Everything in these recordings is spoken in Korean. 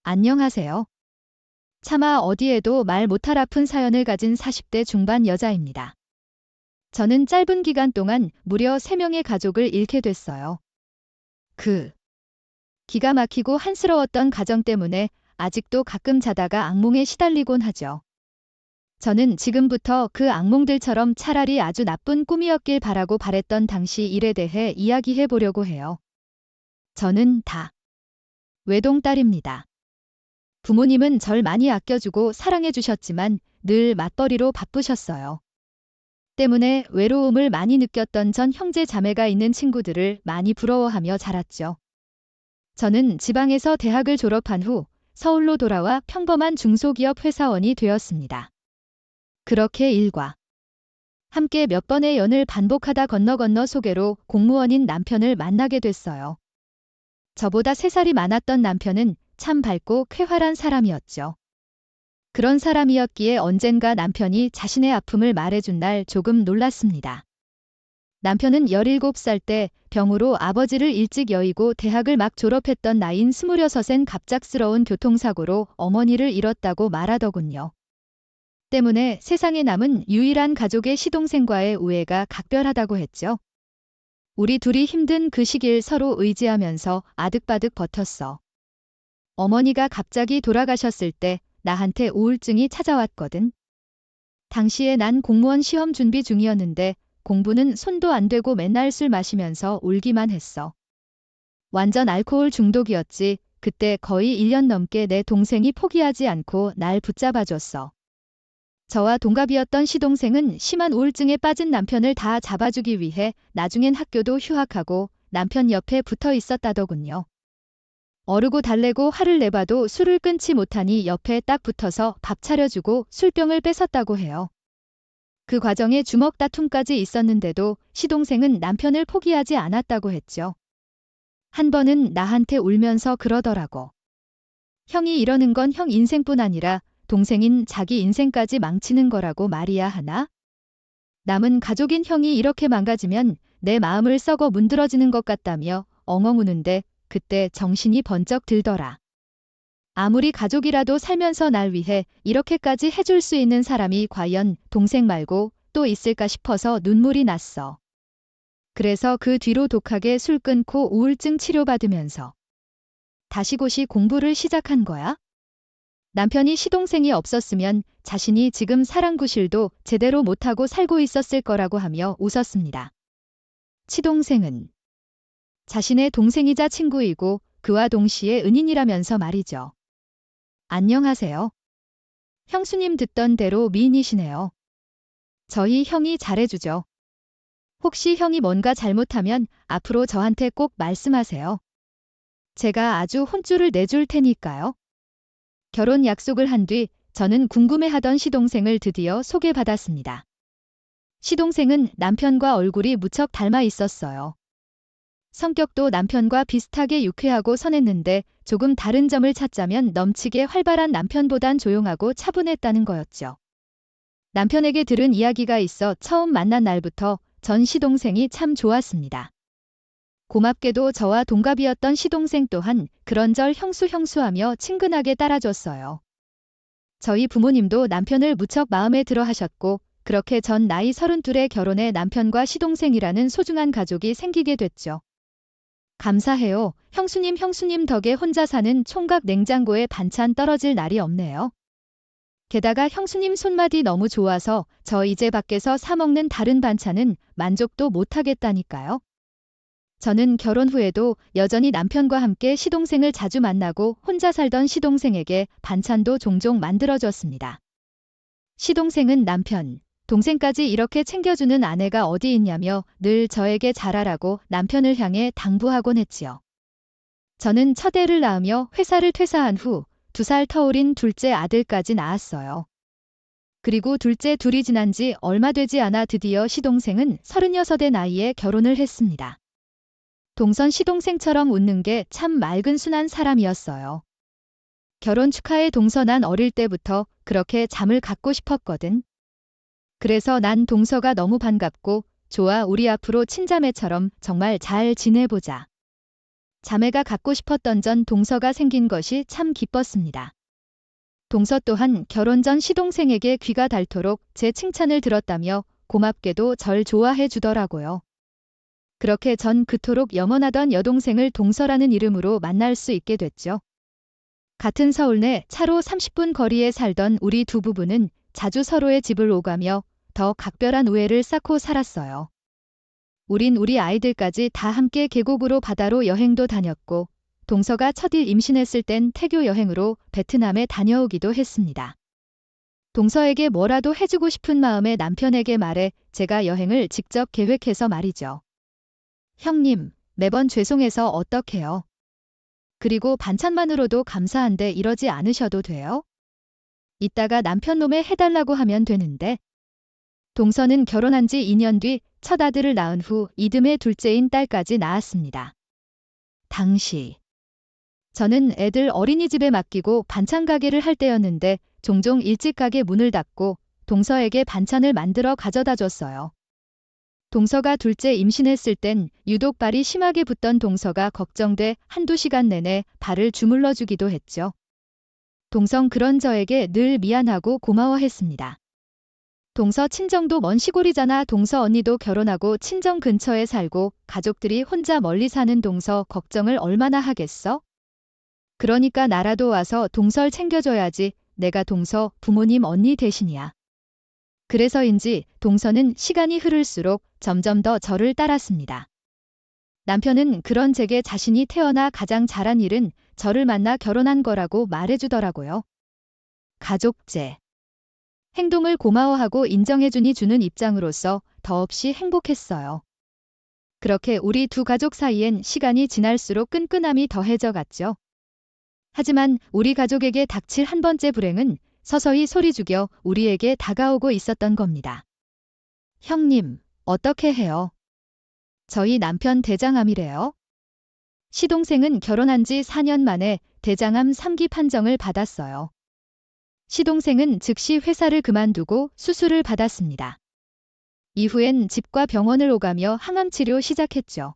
안녕하세요. 차마 어디에도 말 못할 아픈 사연을 가진 40대 중반 여자입니다. 저는 짧은 기간 동안 무려 3명의 가족을 잃게 됐어요. 그 기가 막히고 한스러웠던 가정 때문에 아직도 가끔 자다가 악몽에 시달리곤 하죠. 저는 지금부터 그 악몽들처럼 차라리 아주 나쁜 꿈이었길 바라고 바랬던 당시 일에 대해 이야기해 보려고 해요. 저는 다 외동딸입니다. 부모님은 절 많이 아껴주고 사랑해 주셨지만 늘 맞벌이로 바쁘셨어요. 때문에 외로움을 많이 느꼈던 전 형제 자매가 있는 친구들을 많이 부러워하며 자랐죠. 저는 지방에서 대학을 졸업한 후 서울로 돌아와 평범한 중소기업 회사원이 되었습니다. 그렇게 일과 함께 몇 번의 연을 반복하다 건너 소개로 공무원인 남편을 만나게 됐어요. 저보다 3살이 많았던 남편은 참 밝고 쾌활한 사람이었죠. 그런 사람이었기에 언젠가 남편이 자신의 아픔을 말해준 날 조금 놀랐습니다. 남편은 17살 때 병으로 아버지를 일찍 여의고 대학을 막 졸업했던 나이인 26엔 갑작스러운 교통사고로 어머니를 잃었다고 말하더군요. 때문에 세상에 남은 유일한 가족의 시동생과의 우애가 각별하다고 했죠. 우리 둘이 힘든 그 시기를 서로 의지하면서 아득바득 버텼어. 어머니가 갑자기 돌아가셨을 때 나한테 우울증이 찾아왔거든. 당시에 난 공무원 시험 준비 중이었는데 공부는 손도 안 대고 맨날 술 마시면서 울기만 했어. 완전 알코올 중독이었지. 그때 거의 1년 넘게 내 동생이 포기하지 않고 날 붙잡아줬어. 저와 동갑이었던 시동생은 심한 우울증에 빠진 남편을 다 잡아주기 위해 나중엔 학교도 휴학하고 남편 옆에 붙어 있었다더군요. 어르고 달래고 화를 내봐도 술을 끊지 못하니 옆에 딱 붙어서 밥 차려주고 술병을 뺏었다고 해요. 그 과정에 주먹 다툼까지 있었는데도 시동생은 남편을 포기하지 않았다고 했죠. 한 번은 나한테 울면서 그러더라고. 형이 이러는 건 형 인생뿐 아니라 동생인 자기 인생까지 망치는 거라고 말이야 하나? 남은 가족인 형이 이렇게 망가지면 내 마음을 썩어 문드러지는 것 같다며 엉엉 우는데 그때 정신이 번쩍 들더라. 아무리 가족이라도 살면서 날 위해 이렇게까지 해줄 수 있는 사람이 과연 동생 말고 또 있을까 싶어서 눈물이 났어. 그래서 그 뒤로 독하게 술 끊고 우울증 치료받으면서 다시고시 공부를 시작한 거야? 남편이 시동생이 없었으면 자신이 지금 사랑구실도 제대로 못하고 살고 있었을 거라고 하며 웃었습니다. 시동생은 자신의 동생이자 친구이고 그와 동시에 은인이라면서 말이죠. 안녕하세요. 형수님 듣던 대로 미인이시네요. 저희 형이 잘해주죠. 혹시 형이 뭔가 잘못하면 앞으로 저한테 꼭 말씀하세요. 제가 아주 혼쭐을 내줄 테니까요. 결혼 약속을 한 뒤 저는 궁금해하던 시동생을 드디어 소개받았습니다. 시동생은 남편과 얼굴이 무척 닮아 있었어요. 성격도 남편과 비슷하게 유쾌하고 선했는데 조금 다른 점을 찾자면 넘치게 활발한 남편보단 조용하고 차분했다는 거였죠. 남편에게 들은 이야기가 있어 처음 만난 날부터 전 시동생이 참 좋았습니다. 고맙게도 저와 동갑이었던 시동생 또한 그런절 형수하며 친근하게 따라줬어요. 저희 부모님도 남편을 무척 마음에 들어 하셨고 그렇게 전 나이 32에 결혼해 남편과 시동생이라는 소중한 가족이 생기게 됐죠. 감사해요. 형수님 덕에 혼자 사는 총각 냉장고에 반찬 떨어질 날이 없네요. 게다가 형수님 손맛이 너무 좋아서 저 이제 밖에서 사 먹는 다른 반찬은 만족도 못하겠다니까요. 저는 결혼 후에도 여전히 남편과 함께 시동생을 자주 만나고 혼자 살던 시동생에게 반찬도 종종 만들어줬습니다. 시동생은 남편, 동생까지 이렇게 챙겨주는 아내가 어디 있냐며 늘 저에게 잘하라고 남편을 향해 당부하곤 했지요. 저는 첫 애를 낳으며 회사를 퇴사한 후 2살 터울인 둘째 아들까지 낳았어요. 그리고 둘째 둘이 지난 지 얼마 되지 않아 드디어 시동생은 36의 나이에 결혼을 했습니다. 동선 시동생처럼 웃는 게 참 맑은 순한 사람이었어요. 결혼 축하해 동서난 어릴 때부터 그렇게 잠을 갖고 싶었거든. 그래서 난 동서가 너무 반갑고 좋아 우리 앞으로 친자매처럼 정말 잘 지내보자. 자매가 갖고 싶었던 전 동서가 생긴 것이 참 기뻤습니다. 동서 또한 결혼 전 시동생에게 귀가 닳도록 제 칭찬을 들었다며 고맙게도 절 좋아해 주더라고요. 그렇게 전 그토록 염원하던 여동생을 동서라는 이름으로 만날 수 있게 됐죠. 같은 서울 내 차로 30분 거리에 살던 우리 두 부부는 자주 서로의 집을 오가며 더 각별한 우애를 쌓고 살았어요. 우린 우리 아이들까지 다 함께 계곡으로 바다로 여행도 다녔고 동서가 첫일 임신했을 땐 태교 여행으로 베트남에 다녀오기도 했습니다. 동서에게 뭐라도 해주고 싶은 마음에 남편에게 말해 제가 여행을 직접 계획해서 말이죠. 형님, 매번 죄송해서 어떡해요. 그리고 반찬만으로도 감사한데 이러지 않으셔도 돼요? 이따가 남편 놈에 해달라고 하면 되는데. 동서는 결혼한 지 2년 뒤 첫 아들을 낳은 후 이듬해 둘째인 딸까지 낳았습니다. 당시 저는 애들 어린이집에 맡기고 반찬 가게를 할 때였는데 종종 일찍 가게 문을 닫고 동서에게 반찬을 만들어 가져다 줬어요. 동서가 둘째 임신했을 땐 유독 발이 심하게 붓던 동서가 걱정돼 한두 시간 내내 발을 주물러 주기도 했죠. 동성 그런 저에게 늘 미안하고 고마워했습니다. 동서 친정도 먼 시골이잖아. 동서 언니도 결혼하고 친정 근처에 살고 가족들이 혼자 멀리 사는 동서 걱정을 얼마나 하겠어? 그러니까 나라도 와서 동서를 챙겨줘야지. 내가 동서 부모님 언니 대신이야. 그래서인지 동서는 시간이 흐를수록 점점 더 저를 따랐습니다. 남편은 그런 제게 자신이 태어나 가장 잘한 일은 저를 만나 결혼한 거라고 말해주더라고요. 가족제. 행동을 고마워하고 인정해주니 주는 입장으로서 더없이 행복했어요. 그렇게 우리 두 가족 사이엔 시간이 지날수록 끈끈함이 더해져 갔죠. 하지만 우리 가족에게 닥칠 한 번째 불행은 서서히 소리 죽여 우리에게 다가오고 있었던 겁니다. 형님, 어떻게 해요? 저희 남편 대장암이래요. 시동생은 결혼한 지 4년 만에 대장암 3기 판정을 받았어요. 시동생은 즉시 회사를 그만두고 수술을 받았습니다. 이후엔 집과 병원을 오가며 항암 치료 시작했죠.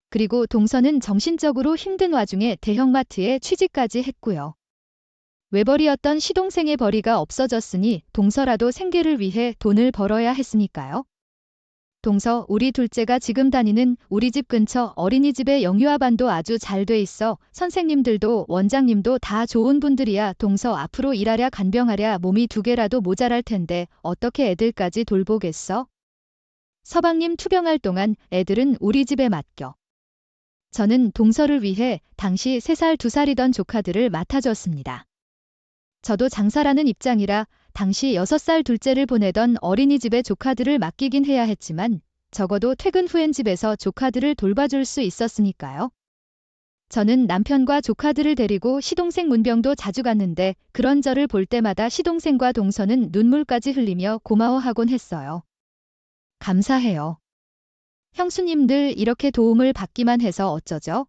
그리고 동서는 정신적으로 힘든 와중에 대형마트에 취직까지 했고요. 외벌이였던 시동생의 벌이가 없어졌으니 동서라도 생계를 위해 돈을 벌어야 했으니까요. 동서, 우리 둘째가 지금 다니는 우리 집 근처 어린이집에 영유아반도 아주 잘 돼 있어. 선생님들도 원장님도 다 좋은 분들이야. 동서 앞으로 일하랴 간병하랴 몸이 2개라도 모자랄 텐데 어떻게 애들까지 돌보겠어? 서방님 투병할 동안 애들은 우리 집에 맡겨. 저는 동서를 위해 당시 3살 2살이던 조카들을 맡아줬습니다. 저도 장사라는 입장이라 당시 6살 둘째를 보내던 어린이집에 조카들을 맡기긴 해야 했지만 적어도 퇴근 후엔 집에서 조카들을 돌봐줄 수 있었으니까요. 저는 남편과 조카들을 데리고 시동생 문병도 자주 갔는데 그런 저를 볼 때마다 시동생과 동서는 눈물까지 흘리며 고마워하곤 했어요. 감사해요. 형수님들 이렇게 도움을 받기만 해서 어쩌죠?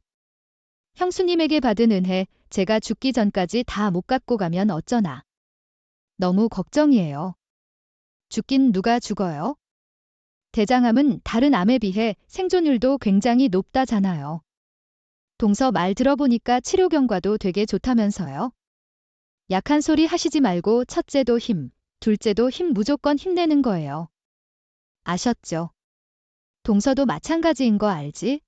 형수님에게 받은 은혜 제가 죽기 전까지 다 못 갚고 가면 어쩌나. 너무 걱정이에요. 죽긴 누가 죽어요? 대장암은 다른 암에 비해 생존율도 굉장히 높다잖아요. 동서 말 들어보니까 치료 경과도 되게 좋다면서요. 약한 소리 하시지 말고 첫째도 힘, 둘째도 힘 무조건 힘내는 거예요. 아셨죠? 동서도 마찬가지인 거 알지?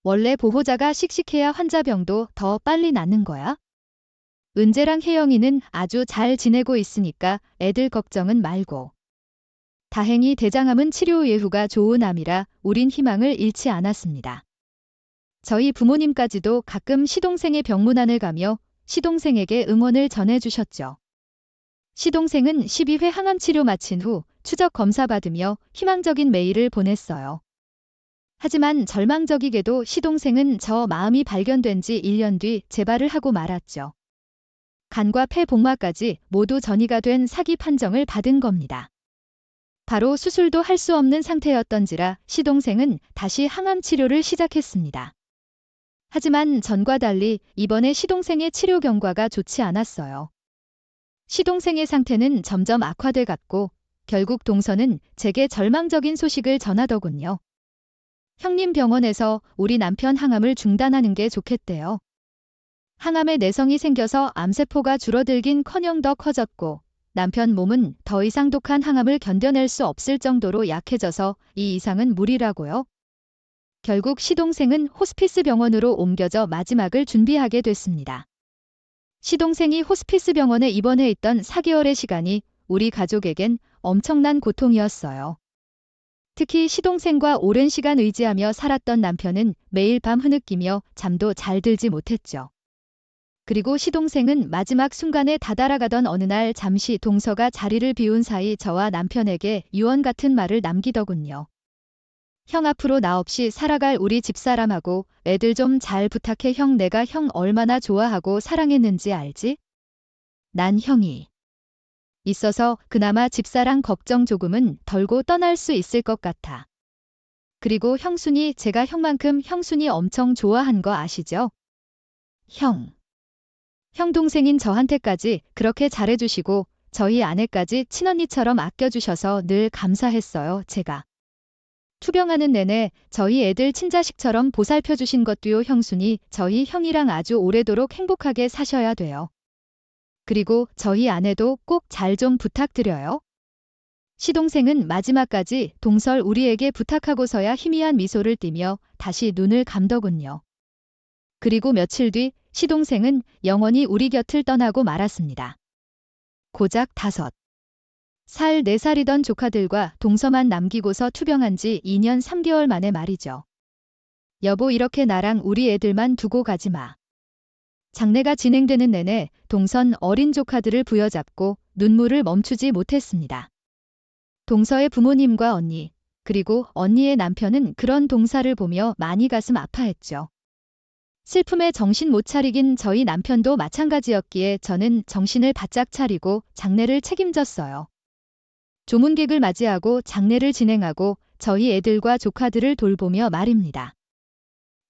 원래 보호자가 씩씩해야 환자병도 더 빨리 낫는 거야. 은재랑 혜영이는 아주 잘 지내고 있으니까 애들 걱정은 말고. 다행히 대장암은 치료 예후가 좋은 암이라 우린 희망을 잃지 않았습니다. 저희 부모님까지도 가끔 시동생의 병문안을 가며 시동생에게 응원을 전해주셨죠. 시동생은 12회 항암 치료 마친 후 추적 검사 받으며 희망적인 메일을 보냈어요. 하지만 절망적이게도 시동생은 저 마음이 발견된 지 1년 뒤 재발을 하고 말았죠. 간과 폐 복막까지 모두 전이가 된 사기 판정을 받은 겁니다. 바로 수술도 할 수 없는 상태였던지라 시동생은 다시 항암 치료를 시작했습니다. 하지만 전과 달리 이번에 시동생의 치료 경과가 좋지 않았어요. 시동생의 상태는 점점 악화돼 갔고 결국 동서는 제게 절망적인 소식을 전하더군요. 형님 병원에서 우리 남편 항암을 중단하는 게 좋겠대요. 항암에 내성이 생겨서 암세포가 줄어들긴커녕 더 커졌고 남편 몸은 더 이상 독한 항암을 견뎌낼 수 없을 정도로 약해져서 이 이상은 무리라고요. 결국 시동생은 호스피스 병원으로 옮겨져 마지막을 준비하게 됐습니다. 시동생이 호스피스 병원에 입원해 있던 4개월의 시간이 우리 가족에겐 엄청난 고통이었어요. 특히 시동생과 오랜 시간 의지하며 살았던 남편은 매일 밤 흐느끼며 잠도 잘 들지 못했죠. 그리고 시동생은 마지막 순간에 다다라가던 어느 날 잠시 동서가 자리를 비운 사이 저와 남편에게 유언 같은 말을 남기더군요. 형 앞으로 나 없이 살아갈 우리 집사람하고 애들 좀 잘 부탁해. 형, 내가 형 얼마나 좋아하고 사랑했는지 알지? 난 형이 있어서 그나마 집사랑 걱정 조금은 덜고 떠날 수 있을 것 같아. 그리고 형순이, 제가 형만큼 형순이 엄청 좋아한 거 아시죠? 형 동생인 저한테까지 그렇게 잘해주시고 저희 아내까지 친언니처럼 아껴주셔서 늘 감사했어요. 제가 투병하는 내내 저희 애들 친자식처럼 보살펴주신 것도요. 형순이, 저희 형이랑 아주 오래도록 행복하게 사셔야 돼요. 그리고 저희 아내도 꼭 잘 좀 부탁드려요. 시동생은 마지막까지 동설 우리에게 부탁하고서야 희미한 미소를 띠며 다시 눈을 감더군요. 그리고 며칠 뒤 시동생은 영원히 우리 곁을 떠나고 말았습니다. 고작 5살, 4살이던 조카들과 동서만 남기고서 투병한 지 2년 3개월 만에 말이죠. 여보, 이렇게 나랑 우리 애들만 두고 가지 마. 장례가 진행되는 내내 동선 어린 조카들을 부여잡고 눈물을 멈추지 못했습니다. 동서의 부모님과 언니, 그리고 언니의 남편은 그런 동사를 보며 많이 가슴 아파했죠. 슬픔에 정신 못 차리긴 저희 남편도 마찬가지였기에 저는 정신을 바짝 차리고 장례를 책임졌어요. 조문객을 맞이하고 장례를 진행하고 저희 애들과 조카들을 돌보며 말입니다.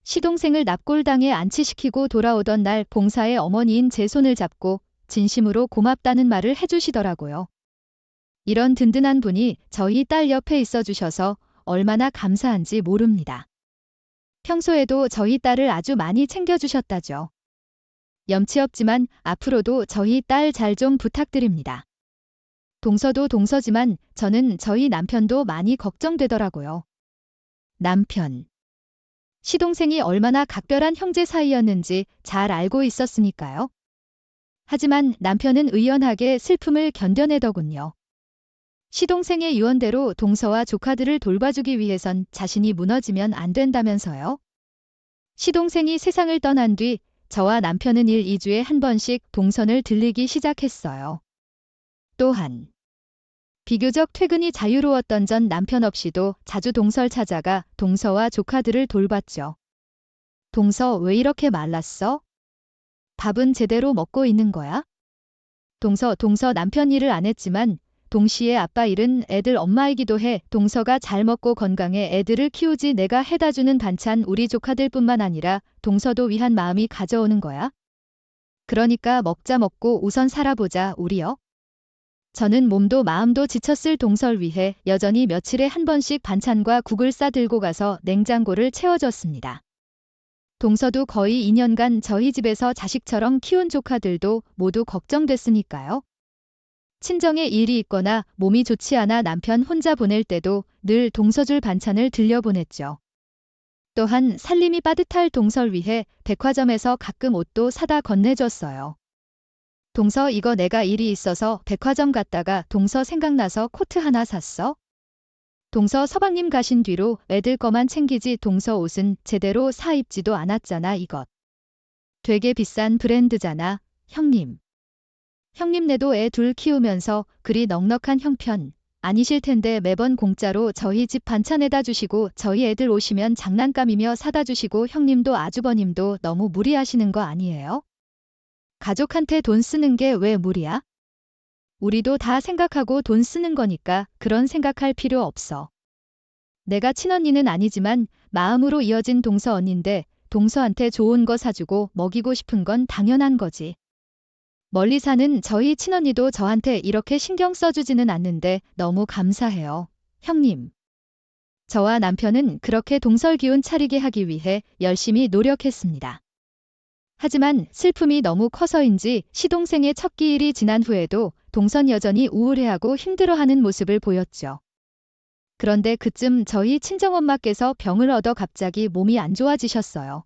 시동생을 납골당에 안치시키고 돌아오던 날 봉사의 어머니인 제 손을 잡고 진심으로 고맙다는 말을 해주시더라고요. 이런 든든한 분이 저희 딸 옆에 있어 주셔서 얼마나 감사한지 모릅니다. 평소에도 저희 딸을 아주 많이 챙겨주셨다죠. 염치 없지만 앞으로도 저희 딸 잘 좀 부탁드립니다. 동서도 동서지만 저는 저희 남편도 많이 걱정되더라고요. 남편. 시동생이 얼마나 각별한 형제 사이였는지 잘 알고 있었으니까요. 하지만 남편은 의연하게 슬픔을 견뎌내더군요. 시동생의 유언대로 동서와 조카들을 돌봐주기 위해선 자신이 무너지면 안 된다면서요. 시동생이 세상을 떠난 뒤 저와 남편은 1, 2주에 한 번씩 동선을 들리기 시작했어요. 또한 비교적 퇴근이 자유로웠던 전 남편 없이도 자주 동설 찾아가 동서와 조카들을 돌봤죠. 동서, 왜 이렇게 말랐어? 밥은 제대로 먹고 있는 거야? 동서 남편 일을 안 했지만 동시에 아빠 일은 애들 엄마이기도 해. 동서가 잘 먹고 건강해 애들을 키우지. 내가 해다주는 반찬 우리 조카들뿐만 아니라 동서도 위한 마음이 가져오는 거야. 그러니까 먹고 우선 살아보자 우리요. 저는 몸도 마음도 지쳤을 동설 위해 여전히 며칠에 한 번씩 반찬과 국을 싸들고 가서 냉장고를 채워줬습니다. 동서도 거의 2년간 저희 집에서 자식처럼 키운 조카들도 모두 걱정됐으니까요. 친정에 일이 있거나 몸이 좋지 않아 남편 혼자 보낼 때도 늘 동서줄 반찬을 들려보냈죠. 또한 살림이 빠듯할 동설 위해 백화점에서 가끔 옷도 사다 건네줬어요. 동서, 이거 내가 일이 있어서 백화점 갔다가 동서 생각나서 코트 하나 샀어. 동서, 서방님 가신 뒤로 애들 거만 챙기지 동서 옷은 제대로 사 입지도 않았잖아. 이것 되게 비싼 브랜드잖아. 형님네도 애 둘 키우면서 그리 넉넉한 형편 아니실 텐데 매번 공짜로 저희 집 반찬에다 주시고 저희 애들 오시면 장난감이며 사다 주시고 형님도 아주버님도 너무 무리하시는 거 아니에요? 가족한테 돈 쓰는 게 왜 무리야? 우리도 다 생각하고 돈 쓰는 거니까 그런 생각할 필요 없어. 내가 친언니는 아니지만 마음으로 이어진 동서 언니인데 동서한테 좋은 거 사주고 먹이고 싶은 건 당연한 거지. 멀리 사는 저희 친언니도 저한테 이렇게 신경 써주지는 않는데 너무 감사해요. 형님. 저와 남편은 그렇게 동설 기운 차리게 하기 위해 열심히 노력했습니다. 하지만 슬픔이 너무 커서인지 시동생의 첫 기일이 지난 후에도 동선 여전히 우울해하고 힘들어하는 모습을 보였죠. 그런데 그쯤 저희 친정엄마께서 병을 얻어 갑자기 몸이 안 좋아지셨어요.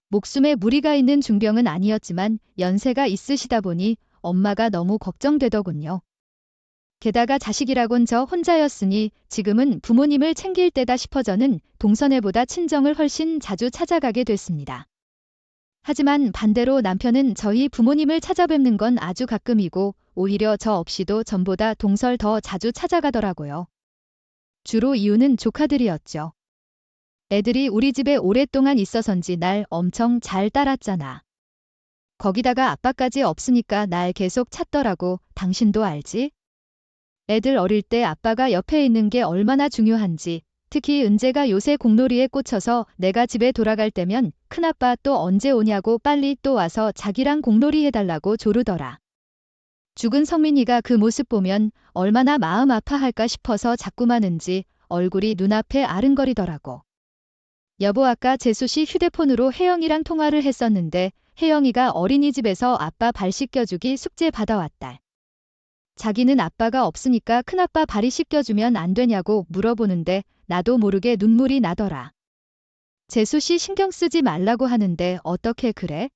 목숨에 무리가 있는 중병은 아니었지만 연세가 있으시다 보니 엄마가 너무 걱정되더군요. 게다가 자식이라곤 저 혼자였으니 지금은 부모님을 챙길 때다 싶어 저는 동선애보다 친정을 훨씬 자주 찾아가게 됐습니다. 하지만 반대로 남편은 저희 부모님을 찾아뵙는 건 아주 가끔이고 오히려 저 없이도 전보다 동설 더 자주 찾아가더라고요. 주로 이유는 조카들이었죠. 애들이 우리 집에 오랫동안 있어서인지 날 엄청 잘 따랐잖아. 거기다가 아빠까지 없으니까 날 계속 찾더라고. 당신도 알지? 애들 어릴 때 아빠가 옆에 있는 게 얼마나 중요한지, 특히 은재가 요새 공놀이에 꽂혀서 내가 집에 돌아갈 때면 큰아빠 또 언제 오냐고 빨리 또 와서 자기랑 공놀이 해달라고 조르더라. 죽은 성민이가 그 모습 보면 얼마나 마음 아파할까 싶어서 자꾸만 은지 얼굴이 눈앞에 아른거리더라고. 여보 아까 재수씨 휴대폰으로 혜영이랑 통화를 했었는데 혜영이가 어린이집에서 아빠 발 씻겨주기 숙제 받아왔달. 자기는 아빠가 없으니까 큰아빠 발이 씻겨주면 안 되냐고 물어보는데 나도 모르게 눈물이 나더라. 재수씨 신경 쓰지 말라고 하는데 어떻게 그래?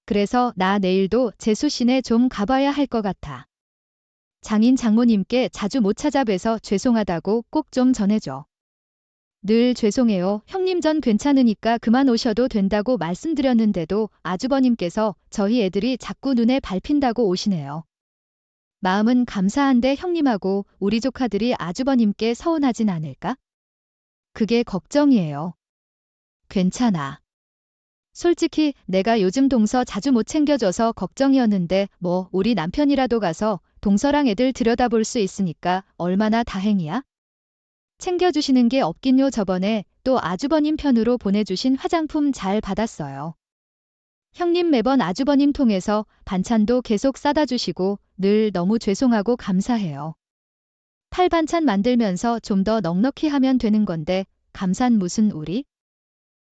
그래서 나 내일도 재수씨네 좀 가봐야 할 것 같아. 장인 장모님께 자주 못 찾아뵈서 죄송하다고 꼭 좀 전해줘. 늘 죄송해요. 형님 전 괜찮으니까 그만 오셔도 된다고 말씀드렸는데도 아주버님께서 저희 애들이 자꾸 눈에 밟힌다고 오시네요. 마음은 감사한데 형님하고 우리 조카들이 아주버님께 서운하진 않을까? 그게 걱정이에요. 괜찮아. 솔직히 내가 요즘 동서 자주 못 챙겨줘서 걱정이었는데 뭐 우리 남편이라도 가서 동서랑 애들 들여다볼 수 있으니까 얼마나 다행이야? 챙겨주시는 게 없긴요. 저번에 또 아주버님 편으로 보내주신 화장품 잘 받았어요. 형님 매번 아주버님 통해서 반찬도 계속 싸다 주시고 늘 너무 죄송하고 감사해요. 팔반찬 만들면서 좀 더 넉넉히 하면 되는 건데 감산 무슨 우리?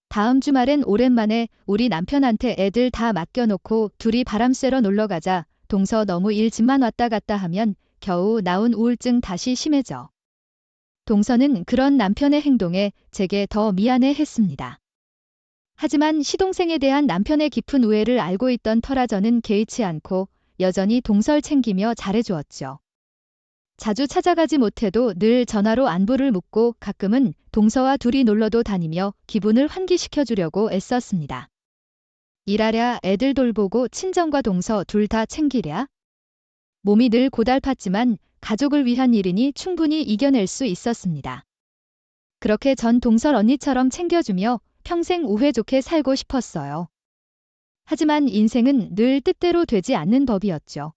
다음 주말엔 오랜만에 우리 남편한테 애들 다 맡겨놓고 둘이 바람 쐬러 놀러 가자. 동서 너무 일 집만 왔다 갔다 하면 겨우 나온 우울증 다시 심해져. 동서는 그런 남편의 행동에 제게 더 미안해 했습니다. 하지만 시동생에 대한 남편의 깊은 우애를 알고 있던 터라 저는 개의치 않고 여전히 동설 챙기며 잘해주었죠. 자주 찾아가지 못해도 늘 전화로 안부를 묻고 가끔은 동서와 둘이 놀러도 다니며 기분을 환기시켜주려고 애썼습니다. 일하랴 애들 돌보고 친정과 동서 둘 다 챙기랴. 몸이 늘 고달팠지만 가족을 위한 일이니 충분히 이겨낼 수 있었습니다. 그렇게 전 동설 언니처럼 챙겨주며 평생 우애 좋게 살고 싶었어요. 하지만 인생은 늘 뜻대로 되지 않는 법이었죠.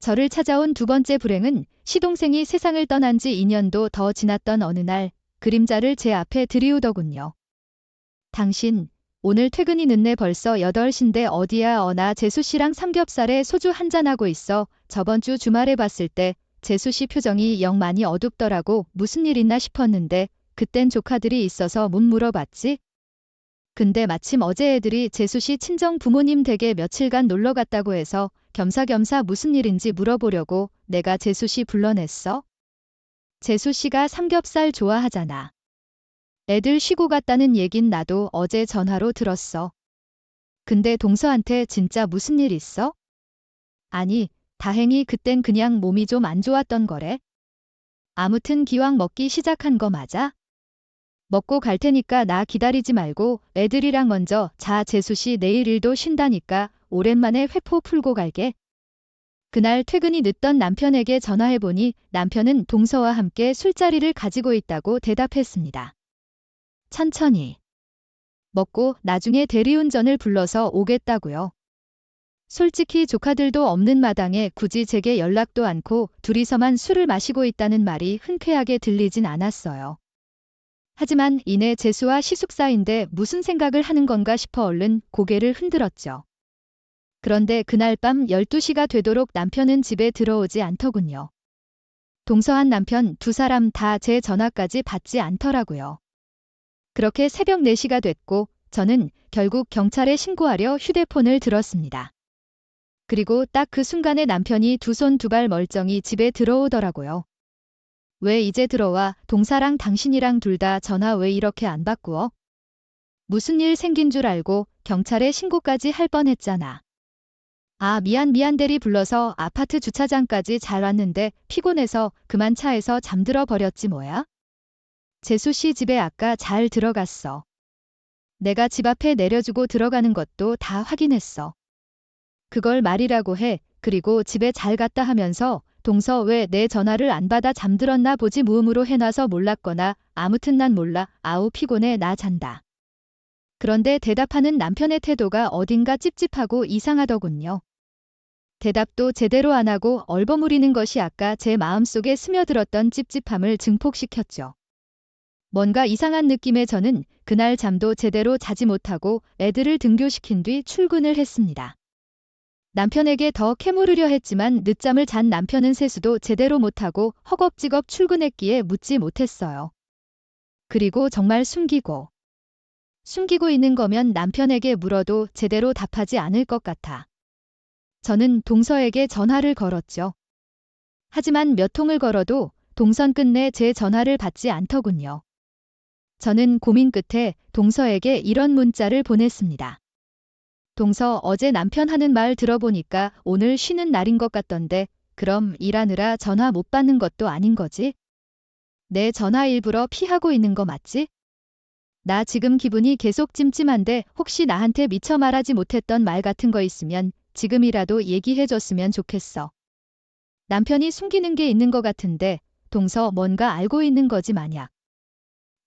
저를 찾아온 두 번째 불행은 시동생이 세상을 떠난 지 2년도 더 지났던 어느 날 그림자를 제 앞에 들이우더군요. 당신, 오늘 퇴근이 늦네. 벌써 8시인데 어디야? 나 재수씨랑 삼겹살에 소주 한잔하고 있어. 저번 주 주말에 봤을 때 재수씨 표정이 영 많이 어둡더라고. 무슨 일 있나 싶었는데 그땐 조카들이 있어서 못 물어봤지? 근데 마침 어제 애들이 재수씨 친정 부모님 댁에 며칠간 놀러 갔다고 해서 겸사겸사 무슨 일인지 물어보려고 내가 재수씨 불러냈어. 재수씨가 삼겹살 좋아하잖아. 애들 쉬고 갔다는 얘긴 나도 어제 전화로 들었어. 근데 동서한테 진짜 무슨 일 있어? 아니, 다행히 그땐 그냥 몸이 좀 안 좋았던 거래. 아무튼 기왕 먹기 시작한 거 맞아? 먹고 갈 테니까 나 기다리지 말고 애들이랑 먼저 자. 재수씨 내일 일도 쉰다니까 오랜만에 회포 풀고 갈게. 그날 퇴근이 늦던 남편에게 전화해보니 남편은 동서와 함께 술자리를 가지고 있다고 대답했습니다. 천천히 먹고 나중에 대리운전을 불러서 오겠다고요. 솔직히 조카들도 없는 마당에 굳이 제게 연락도 않고 둘이서만 술을 마시고 있다는 말이 흔쾌하게 들리진 않았어요. 하지만 이내 재수와 시숙사인데 무슨 생각을 하는 건가 싶어 얼른 고개를 흔들었죠. 그런데 그날 밤 12시가 되도록 남편은 집에 들어오지 않더군요. 동서한 남편 두 사람 다 제 전화까지 받지 않더라고요. 그렇게 새벽 4시가 됐고 저는 결국 경찰에 신고하려 휴대폰을 들었습니다. 그리고 딱 그 순간에 남편이 두 손 두 발 멀쩡히 집에 들어오더라고요. 왜 이제 들어와? 동사랑 당신이랑 둘 다 전화 왜 이렇게 안 바꾸어? 무슨 일 생긴 줄 알고 경찰에 신고까지 할 뻔했잖아. 아, 미안 대리 불러서 아파트 주차장까지 잘 왔는데 피곤해서 그만 차에서 잠들어 버렸지 뭐야? 재수 씨 집에 아까 잘 들어갔어. 내가 집 앞에 내려주고 들어가는 것도 다 확인했어. 그걸 말이라고 해. 그리고 집에 잘 갔다 하면서 동서 왜 내 전화를 안 받아 잠들었나 보지 무음으로 해놔서 몰랐거나 아무튼 난 몰라. 아우 피곤해 나 잔다. 그런데 대답하는 남편의 태도가 어딘가 찝찝하고 이상하더군요. 대답도 제대로 안 하고 얼버무리는 것이 아까 제 마음속에 스며들었던 찝찝함을 증폭시켰죠. 뭔가 이상한 느낌에 저는 그날 잠도 제대로 자지 못하고 애들을 등교시킨 뒤 출근을 했습니다. 남편에게 더 캐물으려 했지만 늦잠을 잔 남편은 세수도 제대로 못하고 허겁지겁 출근했기에 묻지 못했어요. 그리고 정말 숨기고 있는 거면 남편에게 물어도 제대로 답하지 않을 것 같아. 저는 동서에게 전화를 걸었죠. 하지만 몇 통을 걸어도 동선 끝내 제 전화를 받지 않더군요. 저는 고민 끝에 동서에게 이런 문자를 보냈습니다. 동서 어제 남편 하는 말 들어보니까 오늘 쉬는 날인 것 같던데 그럼 일하느라 전화 못 받는 것도 아닌 거지? 내 전화 일부러 피하고 있는 거 맞지? 나 지금 기분이 계속 찜찜한데 혹시 나한테 미처 말하지 못했던 말 같은 거 있으면 지금이라도 얘기해줬으면 좋겠어. 남편이 숨기는 게 있는 것 같은데 동서 뭔가 알고 있는 거지 만약.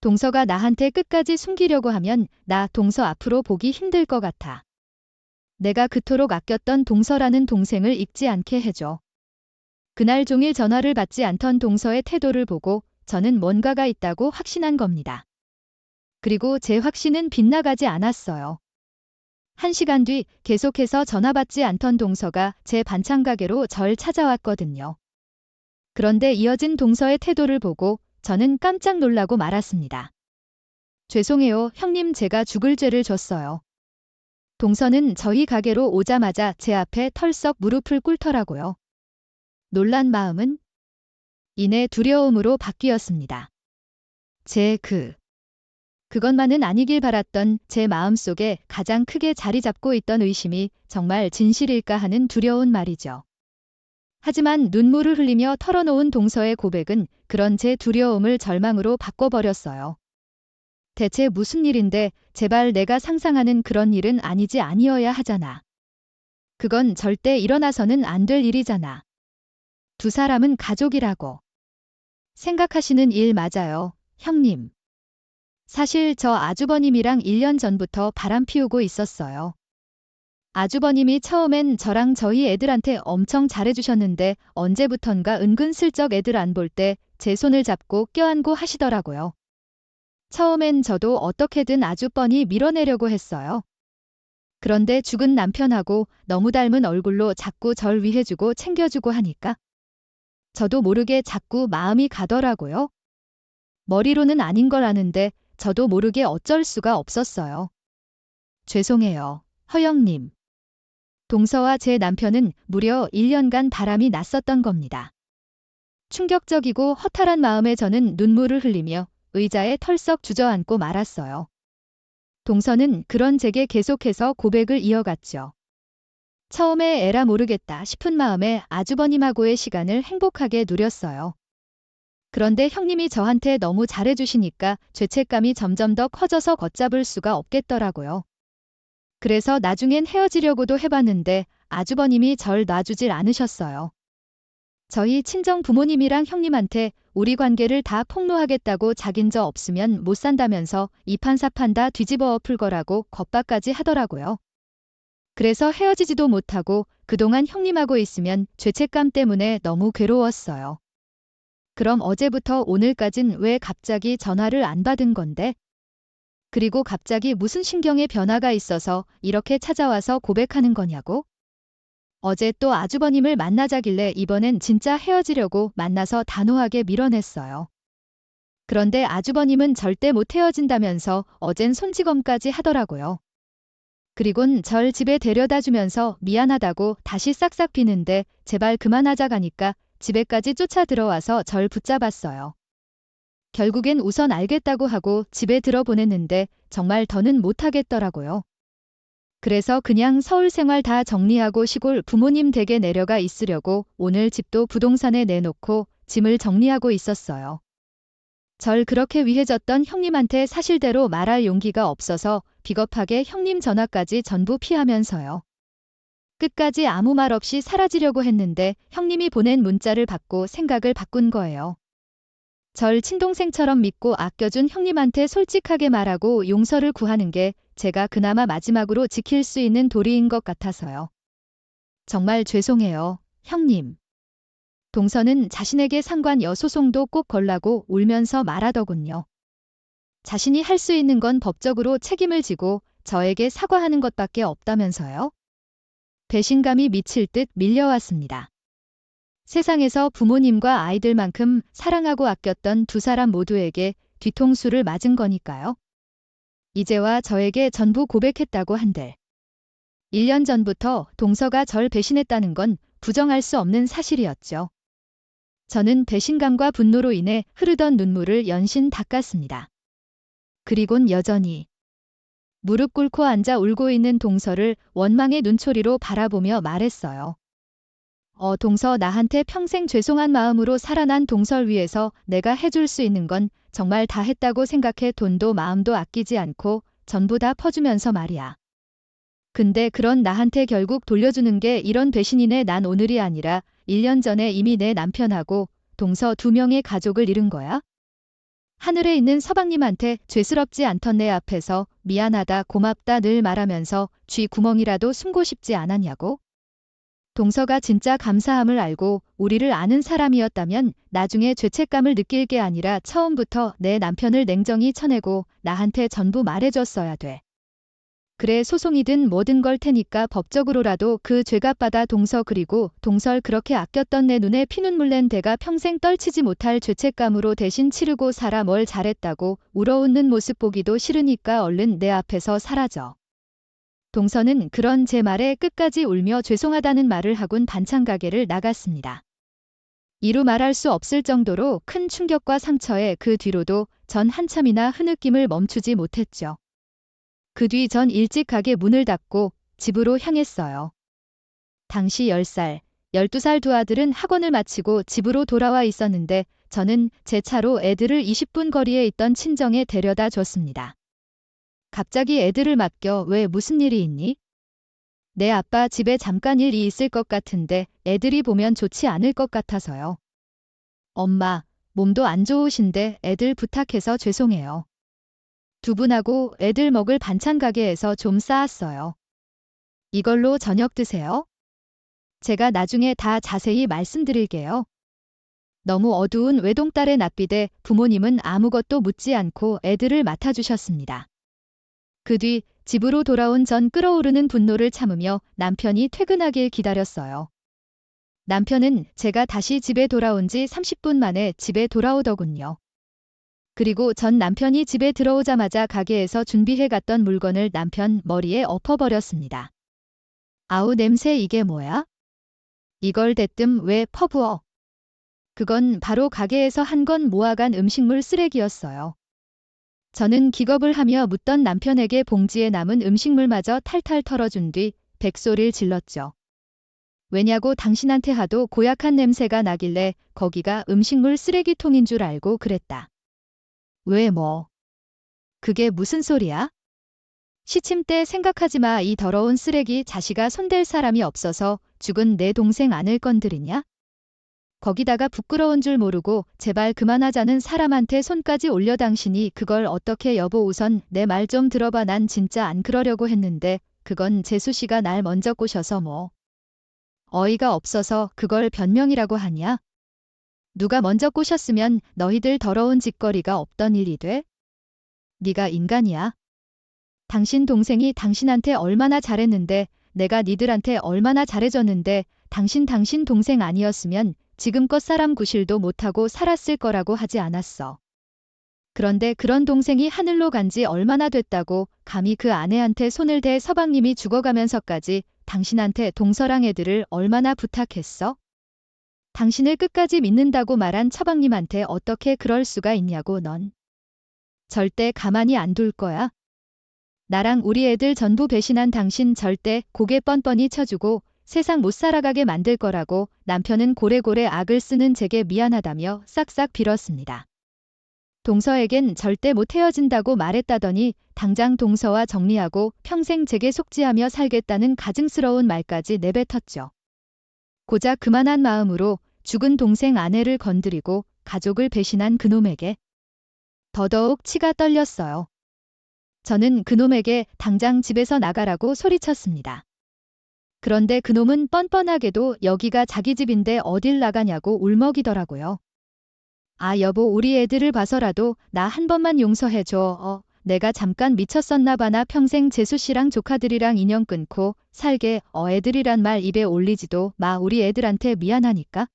동서가 나한테 끝까지 숨기려고 하면 나 동서 앞으로 보기 힘들 것 같아. 내가 그토록 아꼈던 동서라는 동생을 잊지 않게 해줘. 그날 종일 전화를 받지 않던 동서의 태도를 보고 저는 뭔가가 있다고 확신한 겁니다. 그리고 제 확신은 빗나가지 않았어요. 1시간 뒤 계속해서 전화 받지 않던 동서가 제 반찬 가게로 절 찾아왔거든요. 그런데 이어진 동서의 태도를 보고 저는 깜짝 놀라고 말았습니다. 죄송해요, 형님 제가 죽을 죄를 졌어요. 동서는 저희 가게로 오자마자 제 앞에 털썩 무릎을 꿇더라고요. 놀란 마음은 이내 두려움으로 바뀌었습니다. 그것만은 아니길 바랐던 제 마음속에 가장 크게 자리 잡고 있던 의심이 정말 진실일까 하는 두려운 말이죠. 하지만 눈물을 흘리며 털어놓은 동서의 고백은 그런 제 두려움을 절망으로 바꿔버렸어요. 대체 무슨 일인데 제발 내가 상상하는 그런 일은 아니어야 하잖아. 그건 절대 일어나서는 안 될 일이잖아. 두 사람은 가족이라고. 생각하시는 일 맞아요, 형님. 사실 저 아주버님이랑 1년 전부터 바람 피우고 있었어요. 아주버님이 처음엔 저랑 저희 애들한테 엄청 잘해주셨는데 언제부턴가 은근슬쩍 애들 안 볼 때 제 손을 잡고 껴안고 하시더라고요. 처음엔 저도 어떻게든 아주 뻔히 밀어내려고 했어요. 그런데 죽은 남편하고 너무 닮은 얼굴로 자꾸 절 위해주고 챙겨주고 하니까 저도 모르게 자꾸 마음이 가더라고요. 머리로는 아닌 걸 아는데 저도 모르게 어쩔 수가 없었어요. 죄송해요, 허영님. 동서와 제 남편은 무려 1년간 바람이 났었던 겁니다. 충격적이고 허탈한 마음에 저는 눈물을 흘리며 의자에 털썩 주저앉고 말았어요. 동서는 그런 제게 계속해서 고백을 이어갔죠. 처음에 에라 모르겠다 싶은 마음에 아주버님하고의 시간을 행복하게 누렸어요. 그런데 형님이 저한테 너무 잘해주시니까 죄책감이 점점 더 커져서 걷잡을 수가 없겠더라고요. 그래서 나중엔 헤어지려고도 해봤는데 아주버님이 절 놔주질 않으셨어요. 저희 친정 부모님이랑 형님한테 우리 관계를 다 폭로하겠다고 자긴 저 없으면 못 산다면서 이판사판 다 뒤집어 엎을 거라고 겁박까지 하더라고요. 그래서 헤어지지도 못하고 그동안 형님하고 있으면 죄책감 때문에 너무 괴로웠어요. 그럼 어제부터 오늘까진 왜 갑자기 전화를 안 받은 건데? 그리고 갑자기 무슨 신경의 변화가 있어서 이렇게 찾아와서 고백하는 거냐고? 어제 또 아주버님을 만나자길래 이번엔 진짜 헤어지려고 만나서 단호하게 밀어냈어요. 그런데 아주버님은 절대 못 헤어진다면서 어젠 손찌검까지 하더라고요. 그리곤 절 집에 데려다 주면서 미안하다고 다시 싹싹 비는데 제발 그만하자 가니까 집에까지 쫓아 들어와서 절 붙잡았어요. 결국엔 우선 알겠다고 하고 집에 들어보냈는데 정말 더는 못하겠더라고요. 그래서 그냥 서울 생활 다 정리하고 시골 부모님 댁에 내려가 있으려고 오늘 집도 부동산에 내놓고 짐을 정리하고 있었어요. 절 그렇게 위해졌던 형님한테 사실대로 말할 용기가 없어서 비겁하게 형님 전화까지 전부 피하면서요. 끝까지 아무 말 없이 사라지려고 했는데 형님이 보낸 문자를 받고 생각을 바꾼 거예요. 절 친동생처럼 믿고 아껴준 형님한테 솔직하게 말하고 용서를 구하는 게 제가 그나마 마지막으로 지킬 수 있는 도리인 것 같아서요. 정말 죄송해요, 형님. 동서는 자신에게 상관여 소송도 꼭 걸라고 울면서 말하더군요. 자신이 할 수 있는 건 법적으로 책임을 지고 저에게 사과하는 것밖에 없다면서요. 배신감이 미칠 듯 밀려왔습니다. 세상에서 부모님과 아이들만큼 사랑하고 아꼈던 두 사람 모두에게 뒤통수를 맞은 거니까요. 이제와 저에게 전부 고백했다고 한들 1년 전부터 동서가 절 배신했다는 건 부정할 수 없는 사실이었죠. 저는 배신감과 분노로 인해 흐르던 눈물을 연신 닦았습니다. 그리곤 여전히 무릎 꿇고 앉아 울고 있는 동서를 원망의 눈초리로 바라보며 말했어요. 동서 나한테 평생 죄송한 마음으로 살아난 동서를 위해서 내가 해줄 수 있는 건 정말 다 했다고 생각해. 돈도 마음도 아끼지 않고 전부 다 퍼주면서 말이야. 근데 그런 나한테 결국 돌려주는 게 이런 배신이네. 난 오늘이 아니라 1년 전에 이미 내 남편하고 동서 2명의 가족을 잃은 거야. 하늘에 있는 서방님한테 죄스럽지 않던 내 앞에서 미안하다 고맙다 늘 말하면서 쥐 구멍이라도 숨고 싶지 않았냐고. 동서가 진짜 감사함을 알고 우리를 아는 사람이었다면 나중에 죄책감을 느낄 게 아니라 처음부터 내 남편을 냉정히 쳐내고 나한테 전부 말해줬어야 돼. 그래 소송이든 뭐든 걸 테니까 법적으로라도 그 죄값 받아. 동서 그리고 동설 그렇게 아꼈던 내 눈에 피눈물 낸 대가 평생 떨치지 못할 죄책감으로 대신 치르고 살아. 뭘 잘했다고 울어웃는 모습 보기도 싫으니까 얼른 내 앞에서 사라져. 동서는 그런 제 말에 끝까지 울며 죄송하다는 말을 하곤 반찬 가게를 나갔습니다. 이루 말할 수 없을 정도로 큰 충격과 상처에 그 뒤로도 전 한참이나 흐느낌을 멈추지 못했죠. 그 뒤 전 일찍 가게 문을 닫고 집으로 향했어요. 당시 10살, 12살 두 아들은 학원을 마치고 집으로 돌아와 있었는데 저는 제 차로 애들을 20분 거리에 있던 친정에 데려다 줬습니다. 갑자기 애들을 맡겨. 왜 무슨 일이 있니? 내 아빠 집에 잠깐 일이 있을 것 같은데 애들이 보면 좋지 않을 것 같아서요. 엄마, 몸도 안 좋으신데 애들 부탁해서 죄송해요. 두 분하고 애들 먹을 반찬 가게에서 좀 싸왔어요. 이걸로 저녁 드세요. 제가 나중에 다 자세히 말씀드릴게요. 너무 어두운 외동딸의 낯빛에 부모님은 아무것도 묻지 않고 애들을 맡아주셨습니다. 그 뒤 집으로 돌아온 전 끓어오르는 분노를 참으며 남편이 퇴근하길 기다렸어요. 남편은 제가 다시 집에 돌아온 지 30분 만에 집에 돌아오더군요. 그리고 전 남편이 집에 들어오자마자 가게에서 준비해 갔던 물건을 남편 머리에 엎어버렸습니다. 아우 냄새 이게 뭐야? 이걸 대뜸 왜 퍼부어? 그건 바로 가게에서 한 건 모아간 음식물 쓰레기였어요. 저는 기겁을 하며 묻던 남편에게 봉지에 남은 음식물마저 탈탈 털어준 뒤 백소리를 질렀죠. 왜냐고 당신한테 하도 고약한 냄새가 나길래 거기가 음식물 쓰레기통인 줄 알고 그랬다. 왜 뭐? 그게 무슨 소리야? 시침 때 생각하지 마. 이 더러운 쓰레기 자식아 손댈 사람이 없어서 죽은 내 동생 안을 건드리냐? 거기다가 부끄러운 줄 모르고 제발 그만하자는 사람한테 손까지 올려. 당신이 그걸 어떻게. 여보 우선 내 말 좀 들어봐. 난 진짜 안 그러려고 했는데 그건 재수 씨가 날 먼저 꼬셔서 뭐. 어이가 없어서 그걸 변명이라고 하냐? 누가 먼저 꼬셨으면 너희들 더러운 짓거리가 없던 일이 돼? 네가 인간이야? 당신 동생이 당신한테 얼마나 잘했는데 내가 니들한테 얼마나 잘해줬는데 당신 동생 아니었으면 지금껏 사람 구실도 못하고 살았을 거라고 하지 않았어. 그런데 그런 동생이 하늘로 간 지 얼마나 됐다고 감히 그 아내한테 손을 대. 서방님이 죽어가면서까지 당신한테 동서랑 애들을 얼마나 부탁했어? 당신을 끝까지 믿는다고 말한 처방님한테 어떻게 그럴 수가 있냐고. 넌 절대 가만히 안 둘 거야. 나랑 우리 애들 전부 배신한 당신 절대 고개 뻔뻔히 쳐주고 세상 못 살아가게 만들 거라고 남편은 고래고래 악을 쓰는 제게 미안하다며 싹싹 빌었습니다. 동서에겐 절대 못 헤어진다고 말했다더니 당장 동서와 정리하고 평생 제게 속지하며 살겠다는 가증스러운 말까지 내뱉었죠. 고작 그만한 마음으로 죽은 동생 아내를 건드리고 가족을 배신한 그놈에게 더더욱 치가 떨렸어요. 저는 그놈에게 당장 집에서 나가라고 소리쳤습니다. 그런데 그놈은 뻔뻔하게도 여기가 자기 집인데 어딜 나가냐고 울먹이더라고요. 아 여보 우리 애들을 봐서라도 나 한 번만 용서해줘. 내가 잠깐 미쳤었나 봐. 나 평생 재수씨랑 조카들이랑 인연 끊고 살게. 애들이란 말 입에 올리지도 마. 우리 애들한테 미안하니까.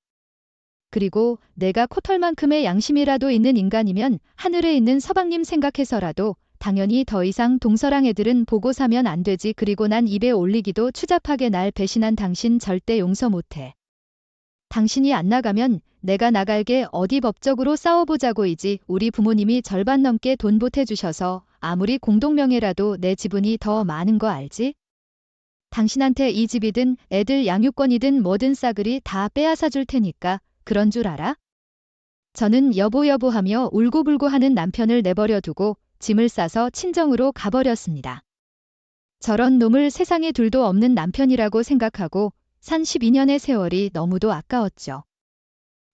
그리고 내가 코털만큼의 양심이라도 있는 인간이면 하늘에 있는 서방님 생각해서라도 당연히 더 이상 동서랑 애들은 보고 사면 안 되지. 그리고 난 입에 올리기도 추잡하게 날 배신한 당신 절대 용서 못해. 당신이 안 나가면 내가 나갈게. 어디 법적으로 싸워보자고이지. 우리 부모님이 절반 넘게 돈 보태주셔서 아무리 공동명예라도 내 지분이 더 많은 거 알지? 당신한테 이 집이든 애들 양육권이든 뭐든 싸그리 다 빼앗아 줄 테니까 그런 줄 알아? 저는 여보 하며 울고불고 하는 남편을 내버려 두고 짐을 싸서 친정으로 가버렸습니다. 저런 놈을 세상에 둘도 없는 남편이라고 생각하고 산 12년의 세월이 너무도 아까웠죠.